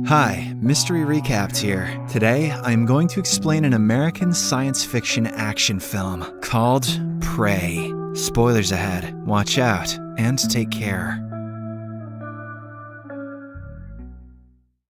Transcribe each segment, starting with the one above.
Hi, Mystery Recapped here. Today, I'm going to explain an American science fiction action film called Prey. Spoilers ahead. Watch out, and take care.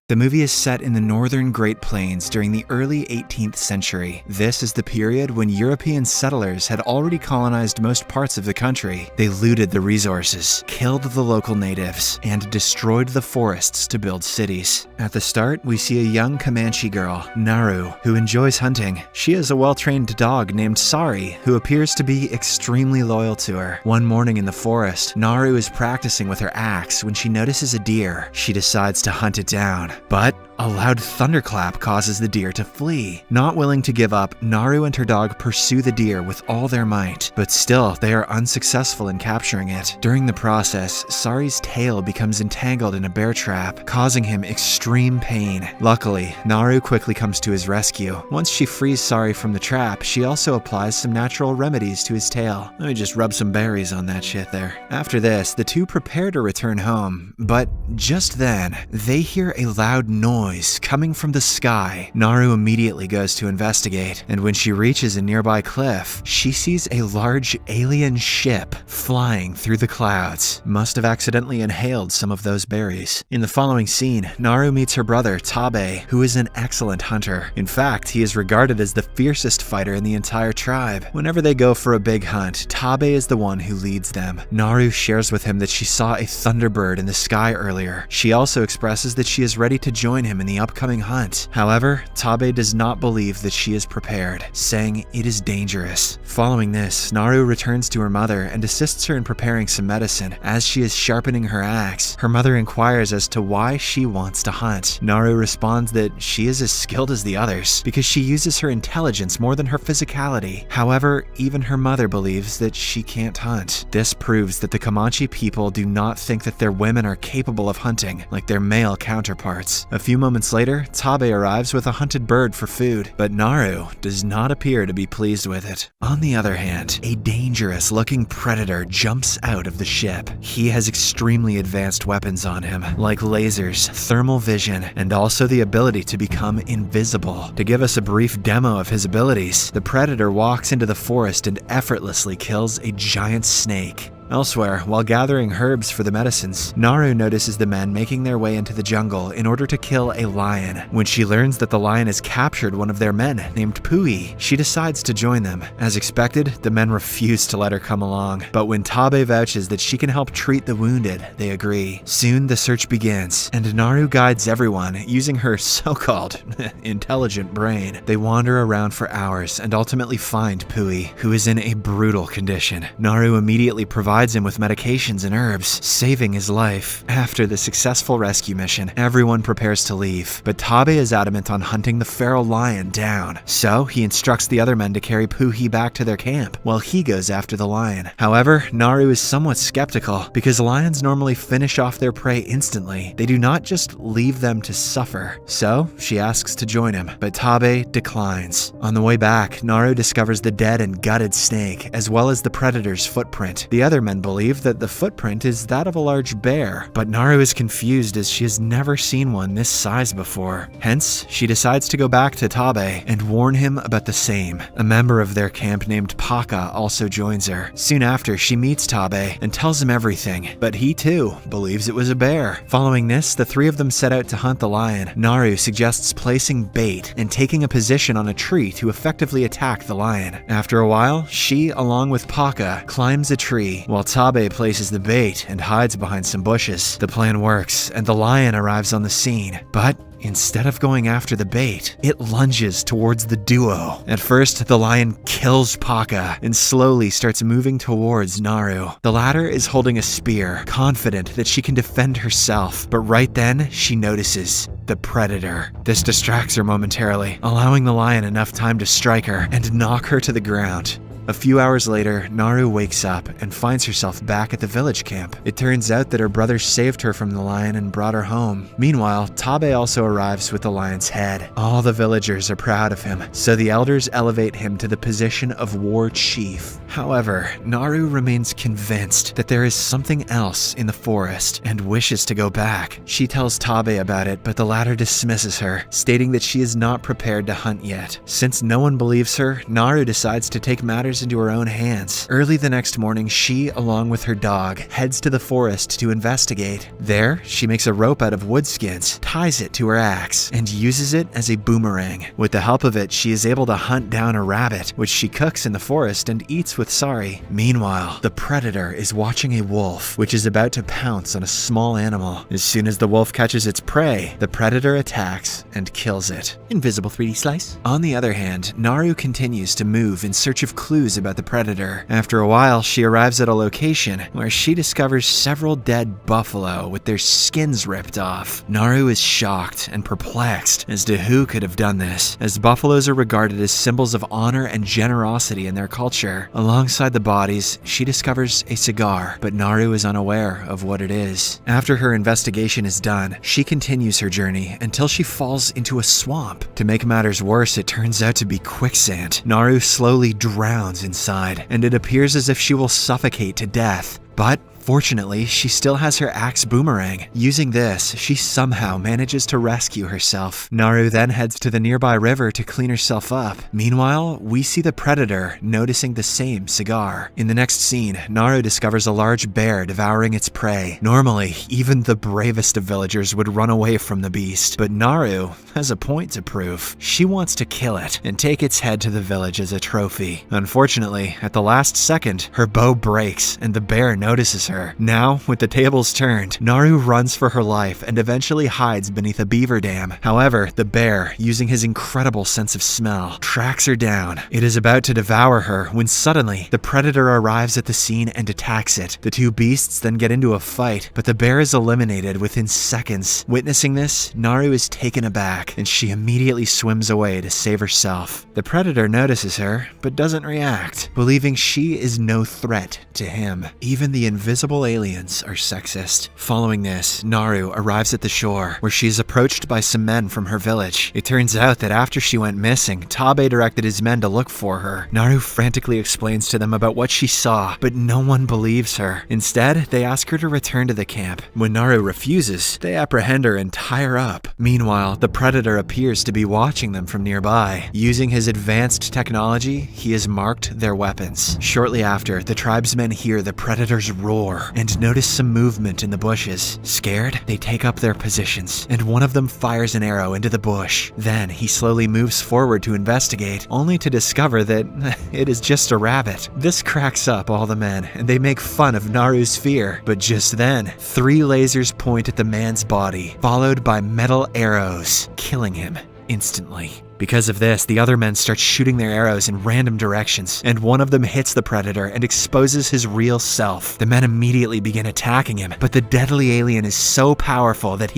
The movie is set in the northern Great Plains during the early 18th century. This is the period when European settlers had already colonized most parts of the country. They looted the resources, killed the local natives, and destroyed the forests to build cities. At the start, we see a young Comanche girl, Naru, who enjoys hunting. She has a well-trained dog named Sari, who appears to be extremely loyal to her. One morning in the forest, Naru is practicing with her axe when she notices a deer. She decides to hunt it down. But a loud thunderclap causes the deer to flee. Not willing to give up, Naru and her dog pursue the deer with all their might, but still they are unsuccessful in capturing it. During the process, Sari's tail becomes entangled in a bear trap, causing him extreme pain. Luckily, Naru quickly comes to his rescue. Once she frees Sari from the trap, she also applies some natural remedies to his tail. Let me just rub some berries on that shit there. After this, the two prepare to return home, but just then, they hear a loud noise coming from the sky. Naru immediately goes to investigate, and when she reaches a nearby cliff, she sees a large alien ship flying through the clouds. Must have accidentally inhaled some of those berries. In the following scene, Naru meets her brother, Tabe, who is an excellent hunter. In fact, he is regarded as the fiercest fighter in the entire tribe. Whenever they go for a big hunt, Tabe is the one who leads them. Naru shares with him that she saw a thunderbird in the sky earlier. She also expresses that she is ready to join him in the upcoming hunt. However, Tabe does not believe that she is prepared, saying it is dangerous. Following this, Naru returns to her mother and assists her in preparing some medicine. As she is sharpening her axe, her mother inquires as to why she wants to hunt. Naru responds that she is as skilled as the others because she uses her intelligence more than her physicality. However, even her mother believes that she can't hunt. This proves that the Comanche people do not think that their women are capable of hunting like their male counterparts. A few moments later, Tabe arrives with a hunted bird for food, but Naru does not appear to be pleased with it. On the other hand, a dangerous-looking predator jumps out of the ship. He has extremely advanced weapons on him, like lasers, thermal vision, and also the ability to become invisible. To give us a brief demo of his abilities, the predator walks into the forest and effortlessly kills a giant snake. Elsewhere, while gathering herbs for the medicines, Naru notices the men making their way into the jungle in order to kill a lion. When she learns that the lion has captured one of their men, named Pui, she decides to join them. As expected, the men refuse to let her come along, but when Tabe vouches that she can help treat the wounded, they agree. Soon, the search begins, and Naru guides everyone using her so-called intelligent brain. They wander around for hours and ultimately find Pui, who is in a brutal condition. Naru immediately provides him with medications and herbs, saving his life. After the successful rescue mission, everyone prepares to leave, but Tabe is adamant on hunting the feral lion down. So he instructs the other men to carry Puhi back to their camp, while he goes after the lion. However, Naru is somewhat skeptical, because lions normally finish off their prey instantly. They do not just leave them to suffer. So she asks to join him, but Tabe declines. On the way back, Naru discovers the dead and gutted snake, as well as the predator's footprint. The other men believe that the footprint is that of a large bear, but Naru is confused as she has never seen one this size before. Hence, she decides to go back to Tabe and warn him about the same. A member of their camp named Paka also joins her. Soon after, she meets Tabe and tells him everything, but he too believes it was a bear. Following this, the three of them set out to hunt the lion. Naru suggests placing bait and taking a position on a tree to effectively attack the lion. After a while, she, along with Paka, climbs a tree, while Tabe places the bait and hides behind some bushes. The plan works, and the lion arrives on the scene, but instead of going after the bait, it lunges towards the duo. At first, the lion kills Paka and slowly starts moving towards Naru. The latter is holding a spear, confident that she can defend herself, but right then, she notices the predator. This distracts her momentarily, allowing the lion enough time to strike her and knock her to the ground. A few hours later, Naru wakes up and finds herself back at the village camp. It turns out that her brother saved her from the lion and brought her home. Meanwhile, Tabe also arrives with the lion's head. All the villagers are proud of him, so the elders elevate him to the position of war chief. However, Naru remains convinced that there is something else in the forest and wishes to go back. She tells Tabe about it, but the latter dismisses her, stating that she is not prepared to hunt yet. Since no one believes her, Naru decides to take matters into her own hands. Early the next morning, she, along with her dog, heads to the forest to investigate. There, she makes a rope out of wood skins, ties it to her axe, and uses it as a boomerang. With the help of it, she is able to hunt down a rabbit, which she cooks in the forest and eats with Sari. Meanwhile, the predator is watching a wolf, which is about to pounce on a small animal. As soon as the wolf catches its prey, the predator attacks and kills it. Invisible 3D slice. On the other hand, Naru continues to move in search of clues about the predator. After a while, she arrives at a location where she discovers several dead buffalo with their skins ripped off. Naru is shocked and perplexed as to who could have done this, as buffaloes are regarded as symbols of honor and generosity in their culture. Alongside the bodies, she discovers a cigar, but Naru is unaware of what it is. After her investigation is done, she continues her journey until she falls into a swamp. To make matters worse, it turns out to be quicksand. Naru slowly drowns inside, and it appears as if she will suffocate to death. But fortunately, she still has her axe boomerang. Using this, she somehow manages to rescue herself. Naru then heads to the nearby river to clean herself up. Meanwhile, we see the predator noticing the same cigar. In the next scene, Naru discovers a large bear devouring its prey. Normally, even the bravest of villagers would run away from the beast, but Naru has a point to prove. She wants to kill it and take its head to the village as a trophy. Unfortunately, at the last second, her bow breaks and the bear notices her. Now, with the tables turned, Naru runs for her life and eventually hides beneath a beaver dam. However, the bear, using his incredible sense of smell, tracks her down. It is about to devour her when suddenly, the predator arrives at the scene and attacks it. The two beasts then get into a fight, but the bear is eliminated within seconds. Witnessing this, Naru is taken aback, and she immediately swims away to save herself. The predator notices her, but doesn't react, believing she is no threat to him. Even the invisible aliens are sexist. Following this, Naru arrives at the shore, where she is approached by some men from her village. It turns out that after she went missing, Tabe directed his men to look for her. Naru frantically explains to them about what she saw, but no one believes her. Instead, they ask her to return to the camp. When Naru refuses, they apprehend her and tie her up. Meanwhile, the predator appears to be watching them from nearby. Using his advanced technology, he has marked their weapons. Shortly after, the tribesmen hear the predator's roar and notice some movement in the bushes. Scared, they take up their positions, and one of them fires an arrow into the bush. Then he slowly moves forward to investigate, only to discover that it is just a rabbit. This cracks up all the men, and they make fun of Naru's fear. But just then, 3 lasers point at the man's body, followed by metal arrows, killing him instantly. Because of this, the other men start shooting their arrows in random directions, and one of them hits the predator and exposes his real self. The men immediately begin attacking him, but the deadly alien is so powerful that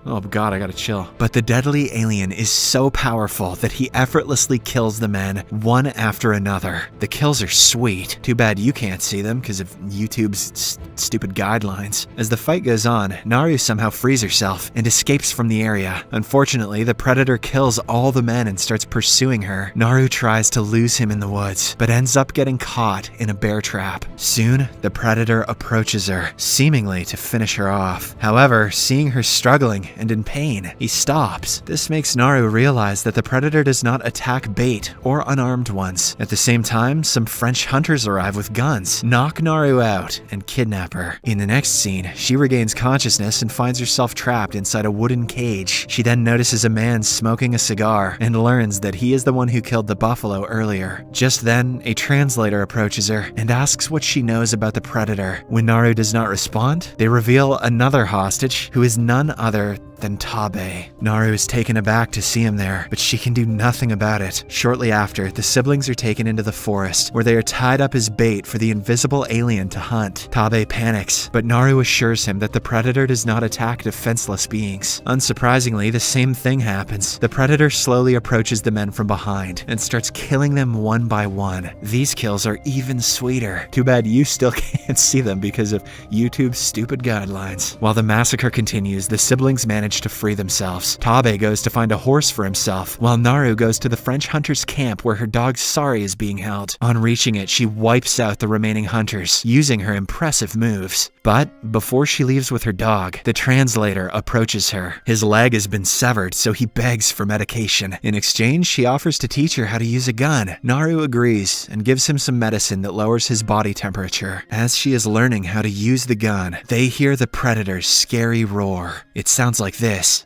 oh god, I gotta chill. But the deadly alien is so powerful that he effortlessly kills the men one after another. The kills are sweet. Too bad you can't see them because of YouTube's stupid guidelines. As the fight goes on, Naru somehow frees herself and escapes from the area. Unfortunately, the predator kills all the men and starts pursuing her. Naru tries to lose him in the woods, but ends up getting caught in a bear trap. Soon, the predator approaches her, seemingly to finish her off. However, seeing her struggling and in pain, he stops. This makes Naru realize that the predator does not attack bait or unarmed ones. At the same time, some French hunters arrive with guns, knock Naru out, and kidnap her. In the next scene, she regains consciousness and finds herself trapped inside a wooden cage. She then notices a man smoking a cigar and learns that he is the one who killed the buffalo earlier. Just then, a translator approaches her and asks what she knows about the predator. When Naru does not respond, they reveal another hostage who is none other than Tabe. Naru is taken aback to see him there, but she can do nothing about it. Shortly after, the siblings are taken into the forest, where they are tied up as bait for the invisible alien to hunt. Tabe panics, but Naru assures him that the predator does not attack defenseless beings. Unsurprisingly, the same thing happens. The predator slowly approaches the men from behind and starts killing them one by one. These kills are even sweeter. Too bad you still can't see them because of YouTube's stupid guidelines. While the massacre continues, the siblings manage to free themselves. Tabe goes to find a horse for himself, while Naru goes to the French hunter's camp where her dog Sari is being held. On reaching it, she wipes out the remaining hunters, using her impressive moves. But before she leaves with her dog, the translator approaches her. His leg has been severed, so he begs for medication. In exchange, she offers to teach her how to use a gun. Naru agrees and gives him some medicine that lowers his body temperature. As she is learning how to use the gun, they hear the predator's scary roar. It sounds like this.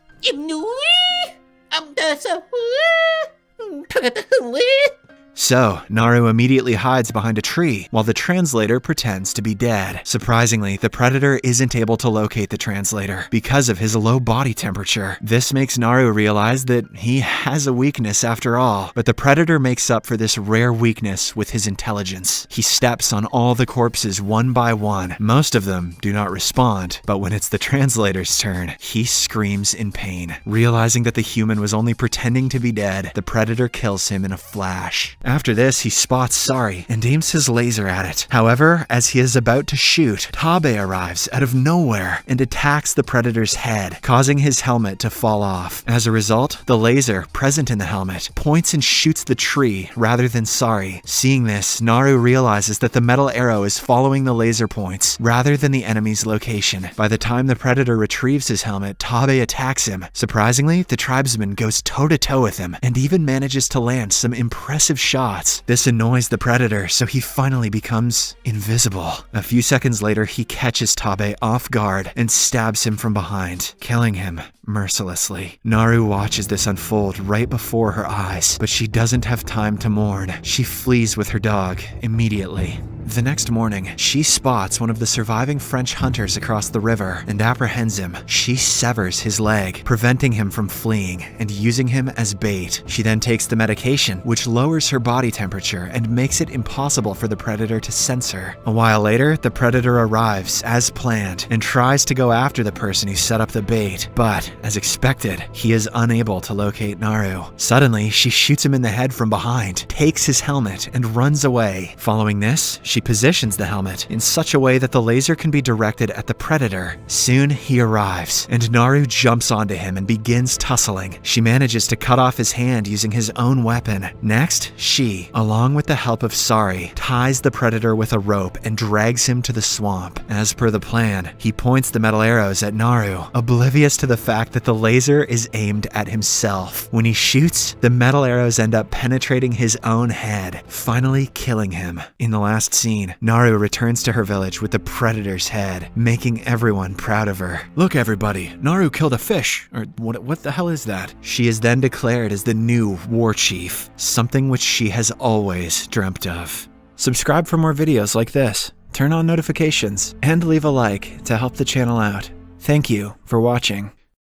So, Naru immediately hides behind a tree, while the translator pretends to be dead. Surprisingly, the predator isn't able to locate the translator because of his low body temperature. This makes Naru realize that he has a weakness after all, but the predator makes up for this rare weakness with his intelligence. He steps on all the corpses one by one. Most of them do not respond, but when it's the translator's turn, he screams in pain. Realizing that the human was only pretending to be dead, the predator kills him in a flash. After this, he spots Sari and aims his laser at it. However, as he is about to shoot, Tabe arrives out of nowhere and attacks the predator's head, causing his helmet to fall off. As a result, the laser present in the helmet points and shoots the tree rather than Sari. Seeing this, Naru realizes that the metal arrow is following the laser points rather than the enemy's location. By the time the predator retrieves his helmet, Tabe attacks him. Surprisingly, the tribesman goes toe-to-toe with him and even manages to land some impressive shots. This annoys the predator, so he finally becomes invisible. A few seconds later, he catches Tabe off guard and stabs him from behind, killing him mercilessly. Naru watches this unfold right before her eyes, but she doesn't have time to mourn. She flees with her dog immediately. The next morning, she spots one of the surviving French hunters across the river and apprehends him. She severs his leg, preventing him from fleeing and using him as bait. She then takes the medication, which lowers her body temperature and makes it impossible for the predator to sense her. A while later, the predator arrives as planned and tries to go after the person who set up the bait, but as expected, he is unable to locate Naru. Suddenly, she shoots him in the head from behind, takes his helmet, and runs away. Following this, she positions the helmet in such a way that the laser can be directed at the predator. Soon, he arrives, and Naru jumps onto him and begins tussling. She manages to cut off his hand using his own weapon. Next, she, along with the help of Sari, ties the predator with a rope and drags him to the swamp. As per the plan, he points the metal arrows at Naru, oblivious to the fact that the laser is aimed at himself. When he shoots, the metal arrows end up penetrating his own head, finally killing him. In the last scene, Naru returns to her village with the predator's head, making everyone proud of her. "Look everybody, Naru killed a fish," or what the hell is that? She is then declared as the new war chief, something which she has always dreamt of. Subscribe for more videos like this, turn on notifications, and leave a like to help the channel out. Thank you for watching.